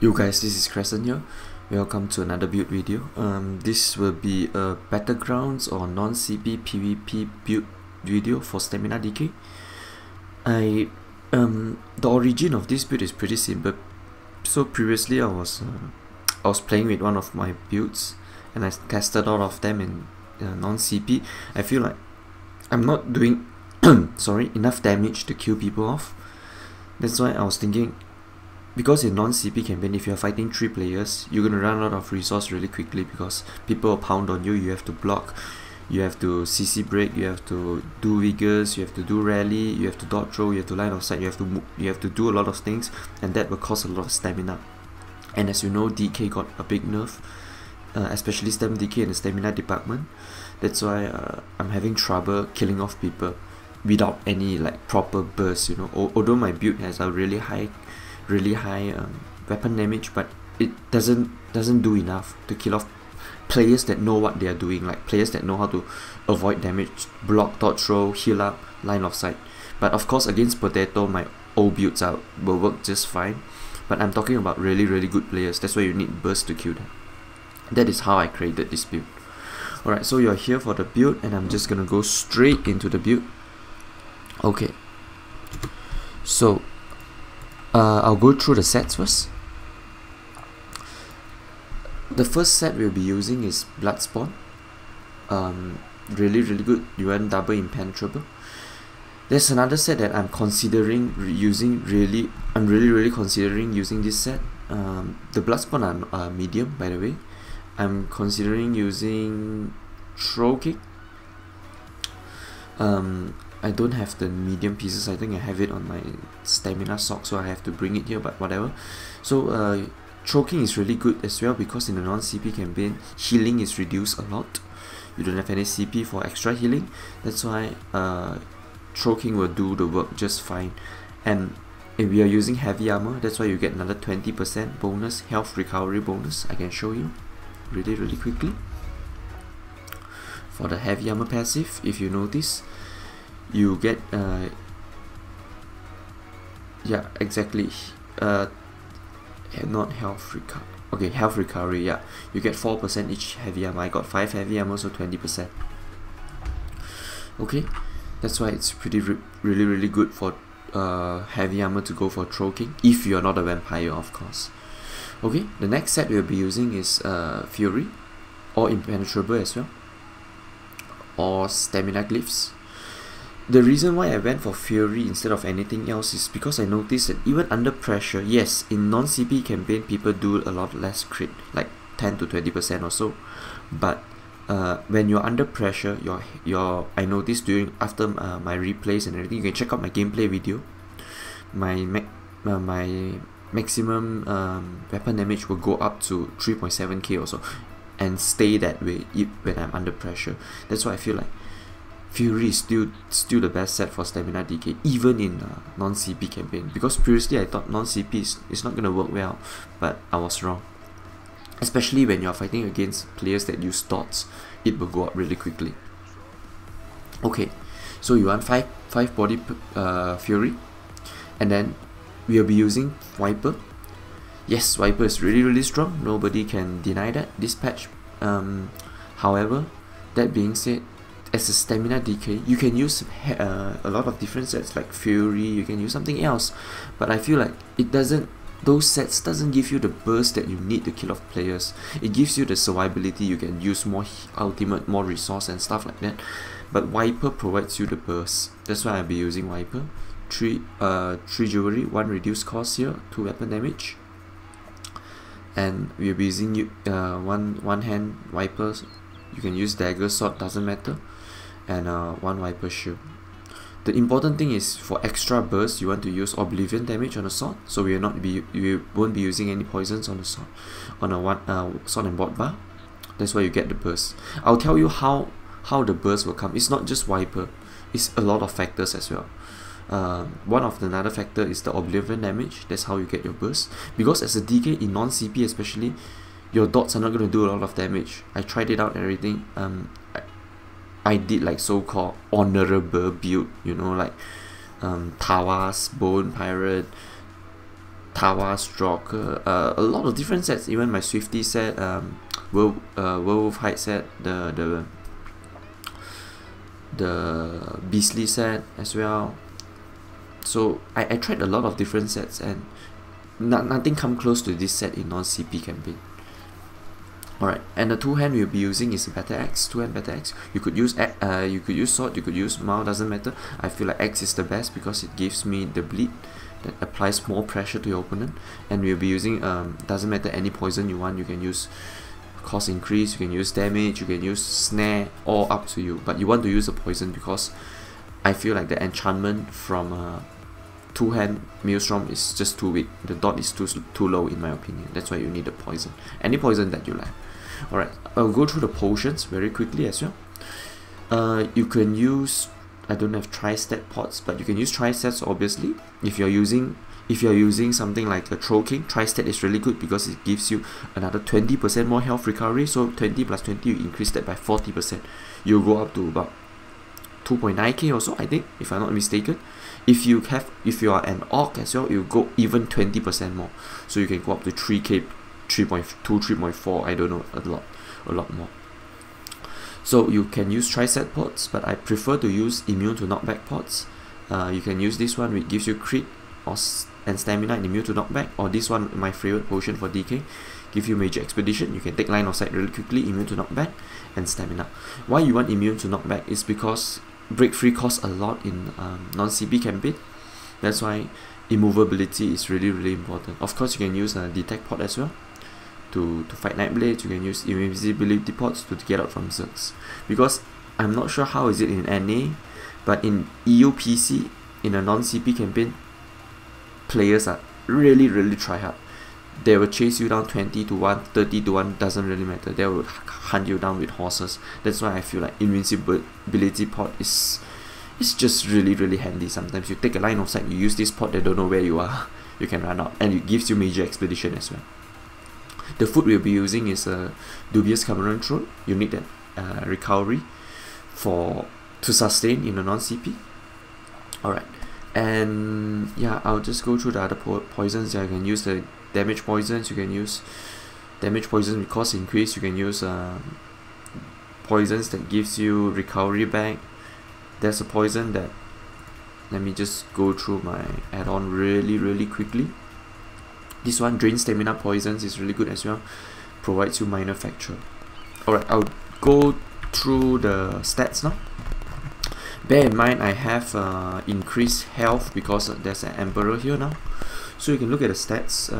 Yo guys, this is Crescent here. Welcome to another build video. This will be a Battlegrounds or non-CP PVP build video for StamDK. The origin of this build is pretty simple. So previously I was playing with one of my builds and I tested all of them in non-CP. I feel like I'm not doing enough damage to kill people off. That's why I was thinking, because in non-CP campaign, if you're fighting 3 players, you're gonna run out of resource really quickly because people will pound on you. You have to block, you have to CC break, you have to do vigors, you have to do rally, you have to dodge throw, you have to line of sight, you have to move, you have to do a lot of things, and that will cost a lot of stamina. And as you know, DK got a big nerf, especially StamDK in the stamina department. That's why I'm having trouble killing off people without any like proper burst. You know, although my build has a really high weapon damage, but it doesn't do enough to kill off players that know what they are doing, like players that know how to avoid damage, block, dodge throw, heal up, line of sight. But of course against Potato, my old builds will work just fine, but I'm talking about really good players. That's why you need burst to kill them. That is how I created this build. Alright, so you're here for the build and I'm just gonna go straight into the build. Okay, so I'll go through the sets first. The first set we'll be using is Bloodspawn. Really good. You want double impenetrable. There's another set that I'm considering using. I'm really considering using this set. The Bloodspawn are medium, by the way. I'm considering using Throw Kick. I don't have the medium pieces. I think I have it on my stamina sock, so I have to bring it here, but whatever. So choking is really good as well, because in the non-CP campaign, healing is reduced a lot. You don't have any CP for extra healing. That's why choking will do the work just fine. And if we are using heavy armor, that's why you get another 20% bonus health recovery bonus. I can show you really quickly. For the heavy armor passive, if you notice, you get yeah, exactly, not health recovery, okay, health recovery, yeah, you get 4% each heavy armor. I got 5 heavy armor, so 20%. Okay, that's why it's pretty really good for heavy armor to go for choking, if you're not a vampire, of course. Okay, the next set we'll be using is Fury, or impenetrable as well, or stamina glyphs. The reason why I went for Fury instead of anything else is because I noticed that even under pressure, yes, in non-CP campaign people do a lot less crit, like 10 to 20% or so, but when you're under pressure, I noticed after my replays and everything, you can check out my gameplay video. My maximum weapon damage will go up to 3.7k or so, and stay that way when I'm under pressure. That's why I feel like Fury is still the best set for StamDK, even in non-CP campaign, because previously I thought non-CP is not gonna work well, but I was wrong. Especially when you're fighting against players that use dots, it will go up really quickly. Okay, so you want 5 body Fury, and then we'll be using Viper. Yes, Viper is really strong, nobody can deny that this patch. However, that being said, as a stamina DK, you can use a lot of different sets like Fury, you can use something else, but I feel like those sets doesn't give you the burst that you need to kill off players. It gives you the survivability, you can use more ultimate, more resource and stuff like that, but Viper provides you the burst. That's why I'll be using Viper. 3 jewelry, 1 reduced cost here, 2 weapon damage, and we'll be using one hand Vipers. You can use dagger, sword, doesn't matter, and 1 Viper shield. The important thing is, for extra burst, you want to use oblivion damage on the sword, so we won't be using any poisons on the sword, on a sword and board bar. That's why you get the burst. I'll tell you how the burst will come. It's not just Viper, it's a lot of factors as well. One of another factor is the oblivion damage. That's how you get your burst, because as a DK in non-CP especially, your dots are not going to do a lot of damage. I tried it out and everything. I did like so-called honorable build, you know, like Tawas, Bone Pirate, Tawa Stalker, a lot of different sets, even my Swifty set, Werewolf Hide set, the Beastly set as well. So I tried a lot of different sets, and nothing come close to this set in non-CP campaign. Alright, and the two hand we'll be using is Battle Axe, two hand Battle Axe. You could use sword, you could use Maul, doesn't matter. I feel like Axe is the best because it gives me the bleed that applies more pressure to your opponent. And we'll be using doesn't matter any poison you want. You can use cost increase, you can use damage, you can use snare, all up to you. But you want to use a poison because I feel like the enchantment from two hand Maelstrom is just too weak. The dot is too low in my opinion. That's why you need a poison. Any poison that you like. Alright, I'll go through the potions very quickly as well. You can use, I don't have tri-stat pots, but you can use tri-stats obviously. If you're using something like a Troll King, tri-stat is really good because it gives you another 20% more health recovery. So 20 plus 20, you increase that by 40%. You'll go up to about 2.9k or so, I think, if I'm not mistaken. If you are an orc as well, you go even 20% more. So you can go up to 3k, 3.2, 3.4, I don't know, a lot more. So you can use tri-stat pots, but I prefer to use immune to knockback pots. You can use this one, which gives you crit and stamina and immune to knockback, or this one, my favorite potion for DK, give you major expedition. You can take line of sight really quickly, immune to knockback and stamina. Why you want immune to knockback is because break free costs a lot in non-CP campaign. That's why immovability is really important. Of course, you can use a detect pot as well to fight Nightblades. You can use invisibility pots to get out from Zergs. Because I'm not sure how is it in NA, but in EU PC, in a non-CP campaign, players are really try hard. They will chase you down 20 to 1, 30 to 1, doesn't really matter. They will hunt you down with horses. That's why I feel like invincibility pot is just really handy. Sometimes you take a line of sight, you use this pot, they don't know where you are. You can run out, and it gives you major expedition as well. The food we'll be using is a Dubious Cameron Throne. You need that recovery to sustain in a non-CP. Alright, and yeah, I'll just go through the other poisons. You can use the damage poisons, you can use damage poison with cost increase, you can use poisons that gives you recovery back. There's a poison that, let me just go through my add-on really quickly. This one, Drain Stamina Poisons, is really good as well, provides you minor fracture. Alright, I'll go through the stats now. Bear in mind I have increased health because there's an Emperor here now. So you can look at the stats.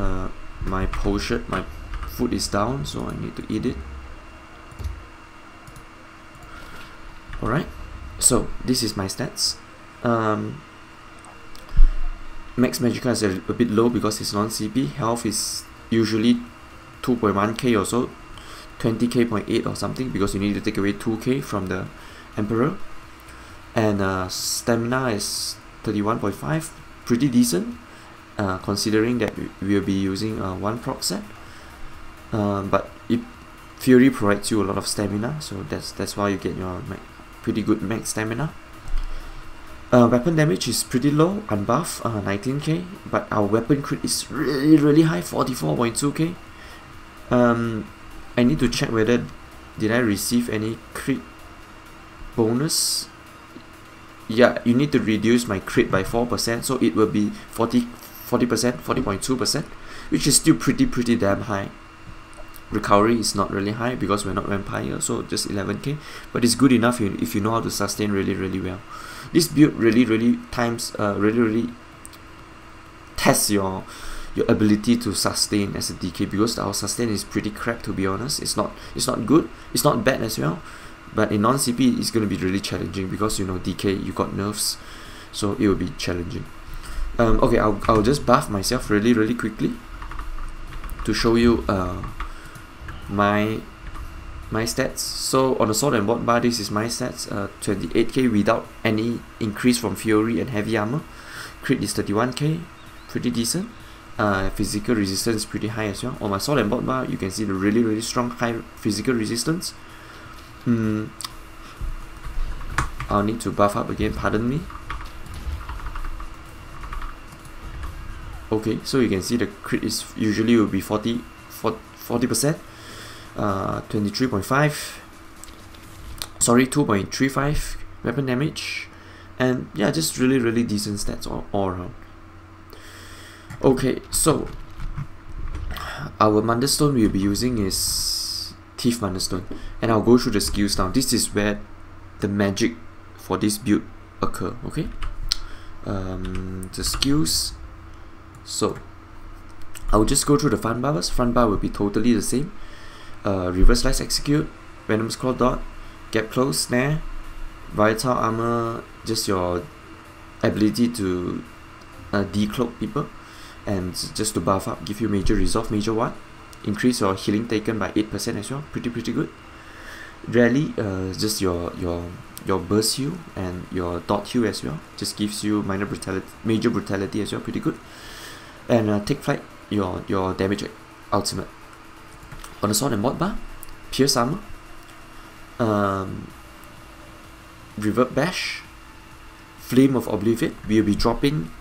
My food is down, so I need to eat it. Alright, so this is my stats. Max Magicka is a bit low because it's non-CP. Health is usually 2.1k or so, 20k.8 or something, because you need to take away 2k from the Emperor. And stamina is 31.5, pretty decent, considering that we'll be using one proc set. But Fury provides you a lot of stamina, so that's why you get your pretty good max stamina. Weapon damage is pretty low, unbuff, 19k, but our weapon crit is really high, 44.2k. I need to check whether did I receive any crit bonus. Yeah, you need to reduce my crit by 4%, so it will be 40.2%, which is still pretty damn high. Recovery is not really high because we're not vampire, so just 11k, but it's good enough if you know how to sustain really well. This build really tests your ability to sustain as a DK, because our sustain is pretty crap, to be honest. It's not good, it's not bad as well, but in non-CP it's going to be really challenging because, you know, DK, you got nerfs, so it will be challenging. Okay, I'll just buff myself really quickly to show you my stats. So on the sword and board bar, this is my stats, 28k without any increase from Fury and heavy armor. Crit is 31k, pretty decent. Physical resistance is pretty high as well. On my sword and board bar, you can see the really strong high physical resistance. I'll need to buff up again, pardon me. Okay, so you can see the crit is usually will be 40%, 23.5, sorry, 2.35 weapon damage, and yeah, just really decent stats all around. Okay, so our Mundus stone we'll be using is Thief Mundus stone, and I'll go through the skills now. This is where the magic for this build occur. Okay, the skills. So I'll just go through the front bars. Front bar will be totally the same. Reverse Slice Execute, Venom's Claw Dot, Gap Close, Snare, Vital Armor, just your ability to decloak people, and just to buff up, give you Major Resolve, Major Ward, increase your healing taken by 8% as well, pretty good. Rally, just your burst heal and your dot heal as well, just gives you major brutality as well, pretty good. And Take Flight, your damage ultimate. On the sword and mod bar, Pierce Armor, Reverb Bash, Flame of Oblivion. We'll be dropping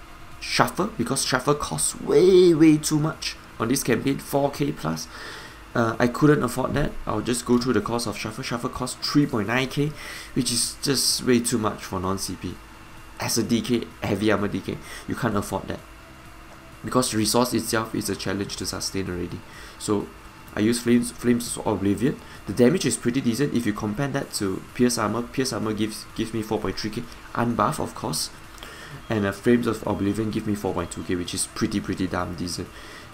Shuffle because Shuffle costs way too much on this campaign, 4k plus. I couldn't afford that. I'll just go through the cost of Shuffle. Shuffle costs 3.9k, which is just way too much for non-CP. As a DK, heavy armor DK, you can't afford that, because resource itself is a challenge to sustain already. So I use Flames of Oblivion. The damage is pretty decent. If you compare that to Pierce Armor gives me 4.3k, unbuff of course, and Flames of Oblivion give me 4.2k, which is pretty damn decent.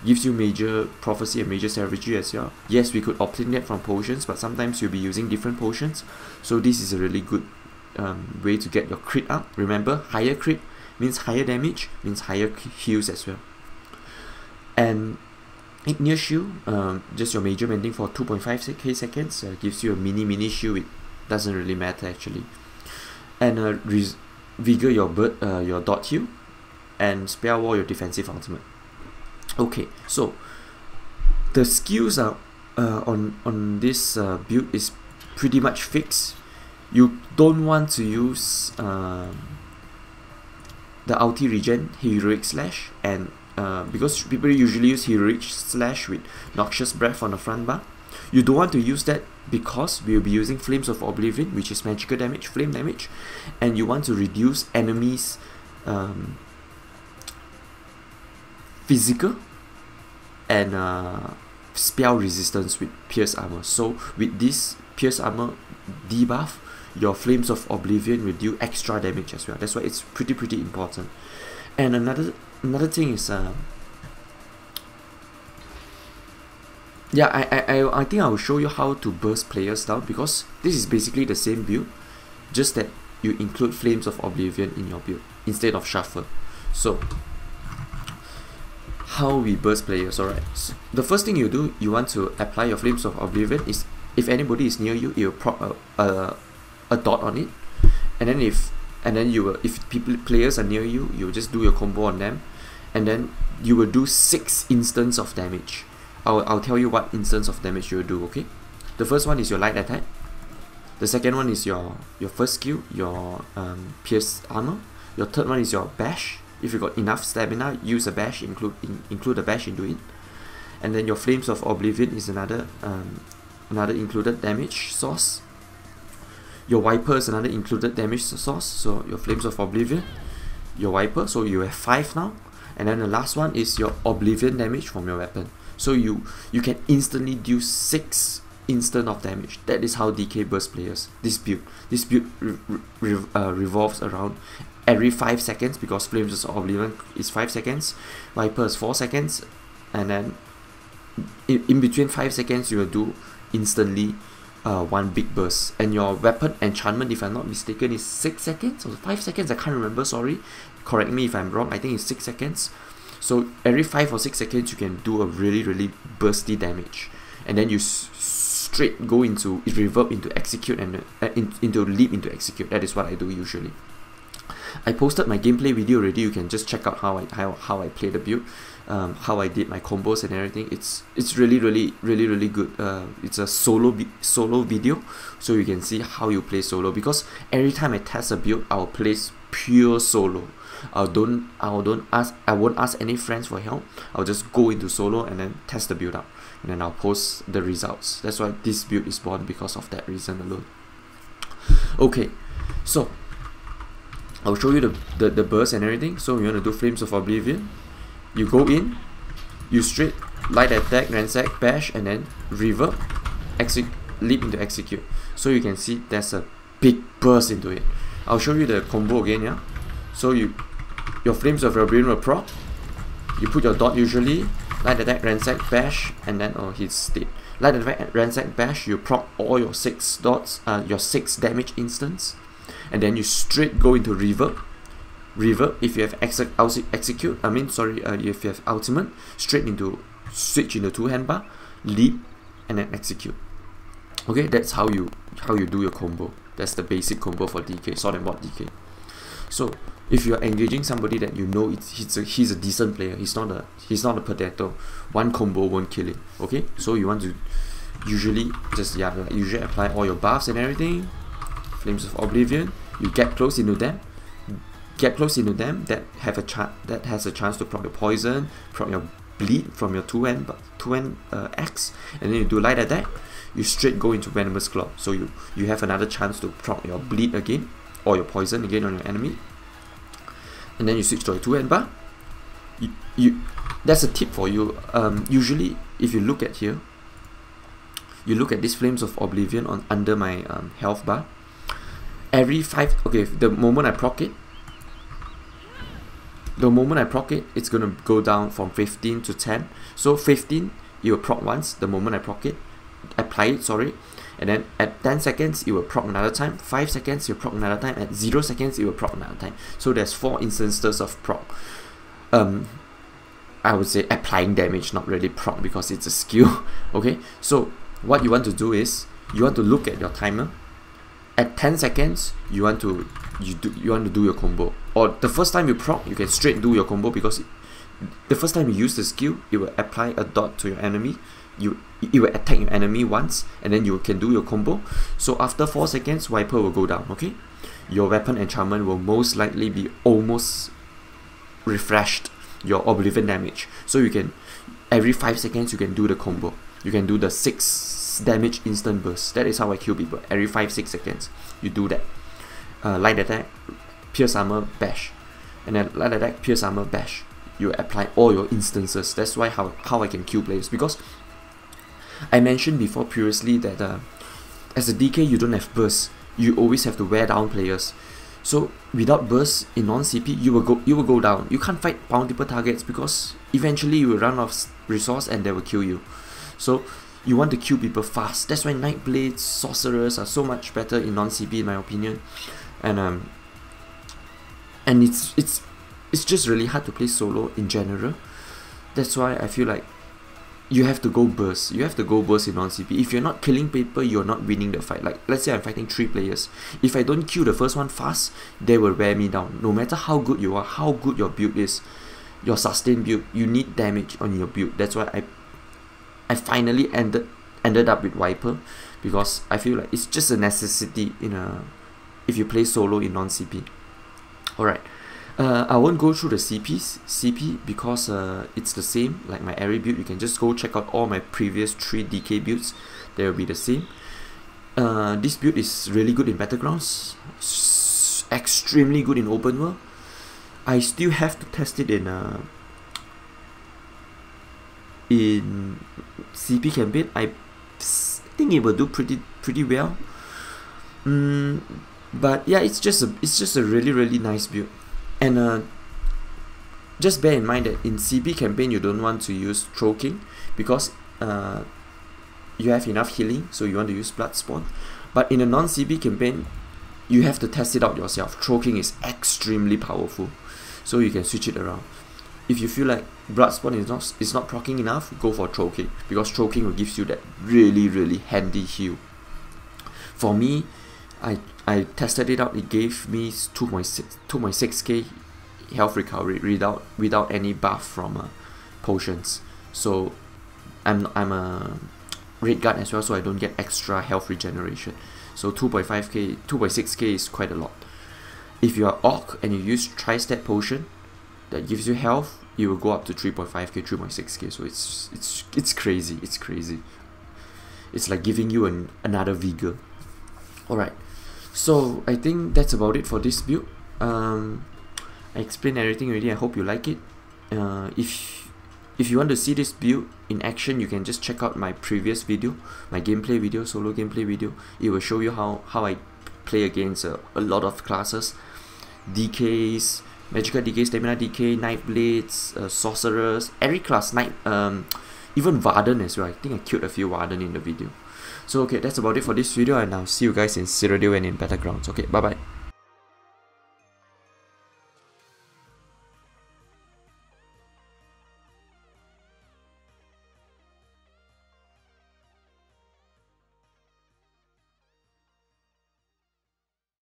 Gives you major prophecy and major savagery as well. Yes, we could obtain that from potions, but sometimes you'll be using different potions, so this is a really good way to get your crit up. Remember, higher crit means higher damage, means higher heals as well. And Igneous Shield, just your major mending for 2.5k seconds, gives you a mini shield. It doesn't really matter actually. And Vigor, your dot heal, and Spell Wall, your defensive ultimate. Okay, so the skills are on this build is pretty much fixed. You don't want to use the ulti regen, Heroic Slash, and because people usually use Heroic Slash with Noxious Breath on the front bar. You don't want to use that because we will be using Flames of Oblivion, which is magical damage, flame damage, and you want to reduce enemies' physical and spell resistance with Pierce Armor. So with this Pierce Armor debuff, your Flames of Oblivion will do extra damage as well. That's why it's pretty important. And another thing is I think I will show you how to burst players down, because this is basically the same build, just that you include Flames of Oblivion in your build instead of Shuffle. So how we burst players. Alright, so the first thing you do, you want to apply your Flames of Oblivion. Is if anybody is near you, you will prop a dot on it, and then if players are near you, you will just do your combo on them, and then you will do 6 instants of damage. I'll tell you what instance of damage you will do. Okay, the first one is your light attack. The second one is your first skill, your Pierce Armor. Your third one is your bash. If you got enough stamina, use a bash, include a bash into it. And then your Flames of Oblivion is another included damage source. Your Wiper is another included damage source. So your Flames of Oblivion, your Wiper, so you have 5 now. And then the last one is your Oblivion damage from your weapon. So you can instantly do 6 instant of damage. That is how DK burst players. This build revolves around every 5 seconds, because Flames of Oblivion is 5 seconds, Viper is 4 seconds, and then in between 5 seconds you will do instantly 1 big burst. And your weapon enchantment, if I'm not mistaken, is 6 seconds or 5 seconds, I can't remember, sorry, correct me if I'm wrong. I think it's 6 seconds. So every 5 or 6 seconds you can do a really bursty damage, and then you straight go into reverb into execute and into leap into execute. That is what I do usually. I posted my gameplay video already. You can just check out how I play the build, how I did my combos and everything. It's really good. It's a solo video, so you can see how you play solo, because every time I test a build, I'll place pure solo. I won't ask any friends for help. I'll just go into solo and then test the build up, and then I'll post the results. That's why this build is born, because of that reason alone. Okay, so I'll show you the burst and everything. So you want to do Flames of Oblivion, you go in, you straight light attack, ransack, bash, and then reverb, leap into execute. So you can see there's a big burst into it. I'll show you the combo again, yeah. So your Flames of Oblivion will proc, you put your dot usually, light attack, ransack, bash, and then he's dead. Light attack, ransack, bash, you proc all your 6 dots, your 6 damage instants, and then you straight go into reverb. Reverb, if you have execute, if you have ultimate, straight into switch into 2-hand bar, leap, and then execute. Okay, that's how you do your combo. That's the basic combo for DK, Sword and Board DK. So if you're engaging somebody that you know he's a decent player, he's not a potato, one combo won't kill him. Okay, so you want to usually usually apply all your buffs and everything. Flames of Oblivion, you get close into them. That has a chance to proc your poison, proc your bleed from your 2-hand X, and then you do light attack. You straight go into Venomous Claw, so you have another chance to proc your bleed again, or your poison again on your enemy, and then you switch to a 2-hand bar. That's a tip for you. Usually, if you look at here, you look at this Flames of Oblivion under my health bar. Every 5, okay, the moment I proc it, it's gonna go down from 15 to 10. So 15, you will proc once. The moment I proc it, apply it, sorry, and then at 10 seconds it will proc another time, 5 seconds you proc another time, at 0 seconds it will proc another time. So there's 4 instances of proc. I would say applying damage, not really proc, because it's a skill. Okay, so what you want to do is you want to look at your timer. At 10 seconds you want to do your combo, or the first time you proc you can straight do your combo, because the first time you use the skill it will apply a dot to your enemy. It will attack your enemy once, and then you can do your combo. So after 4 seconds, Wiper will go down. Okay, your weapon enchantment will most likely be almost refreshed, your Oblivion damage. So you can, every 5 seconds you can do the combo. You can do the 6 damage instant burst. That is how I kill people. Every 5-6 seconds you do that. Light attack, pierce armor, bash, and then light attack, pierce armor, bash. You apply all your instances. That's why how I can kill players, because I mentioned before previously that as a DK you don't have burst. You always have to wear down players. So without burst in non-CP, you will go down. You can't fight multiple targets, because eventually you will run out of resource and they will kill you. So you want to kill people fast. That's why Nightblades, Sorcerers are so much better in non-CP in my opinion. And it's just really hard to play solo in general. That's why I feel like you have to go burst. You have to go burst in non-CP. If you're not killing people, you're not winning the fight. Like, let's say I'm fighting 3 players. If I don't kill the first one fast, they will wear me down. No matter how good you are, how good your build is, your sustain build, you need damage on your build. That's why I finally ended up with Wiper, because I feel like it's just a necessity if you play solo in non-CP. Alright. I won't go through the CP because it's the same like my Airy build. You can just go check out all my previous 3 DK builds. They will be the same. This build is really good in Battlegrounds, extremely good in open world. I still have to test it in CP campaign. I think it will do pretty well. But yeah, it's just a really nice build. And just bear in mind that in CP campaign you don't want to use choking, because you have enough healing, so you want to use blood spawn. But in a non-CP campaign you have to test it out yourself. Choking is extremely powerful, so you can switch it around. If you feel like blood spawn is not proccing enough, go for choking, because choking will give you that really handy heal. For me, I tested it out. It gave me 2.6k health recovery without any buff from potions. So I'm a red guard as well, so I don't get extra health regeneration. So 2.5k, 2.6k is quite a lot. if you are Orc and you use Tri-Step Potion that gives you health, you will go up to 3.5k, 3.6k. So it's crazy. It's crazy. It's like giving you another vigor. Alright, so I think that's about it for this build. I explained everything already. I hope you like it. If you want to see this build in action, you can just check out my previous video, my gameplay video, solo gameplay video. It will show you how I play against a lot of classes, DKs, Magical DK, Stamina DK, Knife Blades, Sorcerers, every class, even Varden as well. I think I killed a few Varden in the video. So okay, that's about it for this video, and I'll see you guys in Cyrodiil and in Battlegrounds. Okay, bye bye.